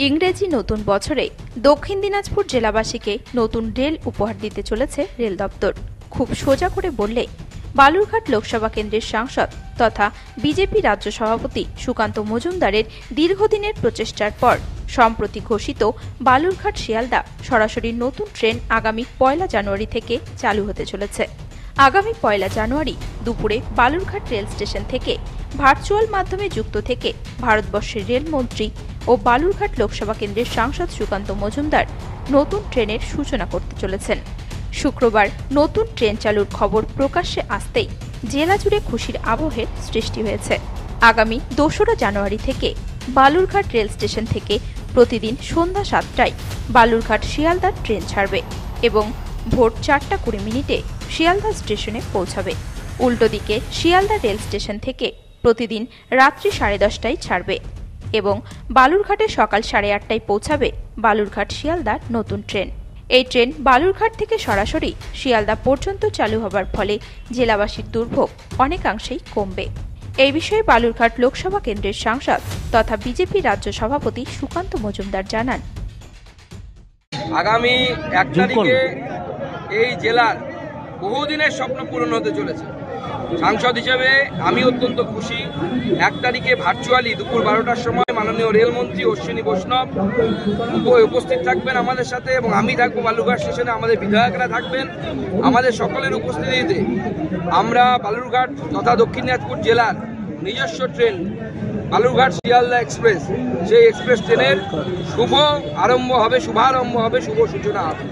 ইংরেজি নতুন বছরে দক্ষিণ দিনাজপুর জেলাবাসীকে নতুন রেল উপহার দিতে চলেছে রেল দপ্তর। খুব সোজা করে বললে বালুরঘাট লোকসভা কেন্দ্রের সাংসদ তথা বিজেপি রাজ্য সভাপতি সুকান্ত মজুমদারের দীর্ঘদিনের প্রচেষ্টার পর সম্প্রতি ঘোষিত বালুরঘাট শিয়ালদা সরাসরি নতুন ট্রেন আগামী 1 জানুয়ারি থেকে চালু হতে চলেছে। আগামী 1 জানুয়ারি দুপুরে বালুরঘাট রেল স্টেশন থেকে ভার্চুয়াল মাধ্যমে যুক্ত থেকে ভারতবর্ষের রেলমন্ত্রী ও বালুরঘাট লোকসভা কেন্দ্রের সাংসদ সুকান্ত মজুমদার নতুন ট্রেনের সূচনা করতে চলেছেন। শুক্রবার নতুন ট্রেন চালুর খবর প্রকাশ্যে আসতেই জেলা জুড়ে খুশির আবহের সৃষ্টি হয়েছে। আগামী 2 জানুয়ারি থেকে বালুরঘাট রেল স্টেশন থেকে প্রতিদিন সন্ধ্যা 7টায় বালুরঘাট শিয়ালদা ট্রেন ছাড়বে এবং ভোর 4:20 শিয়ালদা স্টেশনে পৌঁছাবে। উল্টো দিকে শিয়ালদা রেল স্টেশন থেকে প্রতিদিন রাত্রি 10:30টায় ছাড়বে এবং বালুরঘাটে সকাল 8:30টায় পৌঁছাবে বালুরঘাট শিয়ালদার নতুন ট্রেন। এই ট্রেন বালুরঘাট থেকে সরাসরি শিয়ালদা পর্যন্ত চালু হবার ফলে জেলাবাসীর দুর্ভোগ অনেকাংশেই কমবে। এই বিষয়ে বালুরঘাট লোকসভা কেন্দ্রের সাংসদ তথা বিজেপি রাজ্য সভাপতি সুকান্ত মজুমদার জানান, আগামী 1 তারিখে এই জেলার বহুদিনের স্বপ্ন পূরণ হতে চলেছে। সাংসদ হিসেবে আমি অত্যন্ত খুশি। 1 তারিখে ভার্চুয়ালি দুপুর 12টার সময় মাননীয় রেলমন্ত্রী অশ্বিনী বৈষ্ণব উপস্থিত থাকবেন আমাদের সাথে এবং আমি থাকবো বালুরঘাট স্টেশনে, আমাদের বিধায়করা থাকবেন। আমাদের সকলের উপস্থিতিতে আমরা বালুরঘাট তথা দক্ষিণ দিনাজপুর জেলার নিজস্ব ট্রেন বালুরঘাট শিয়ালদা এক্সপ্রেস, সেই এক্সপ্রেস ট্রেনের শুভারম্ভ হবে, শুভ সূচনা হবে।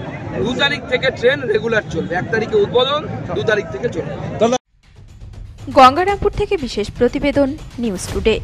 2 তারিখ থেকে ট্রেন রেগুলার চলবে। 1 তারিখে উদ্বোধন, 2 তারিখ থেকে চলবে। গঙ্গারামপুর থেকে বিশেষ প্রতিবেদন, নিউজ টুডে।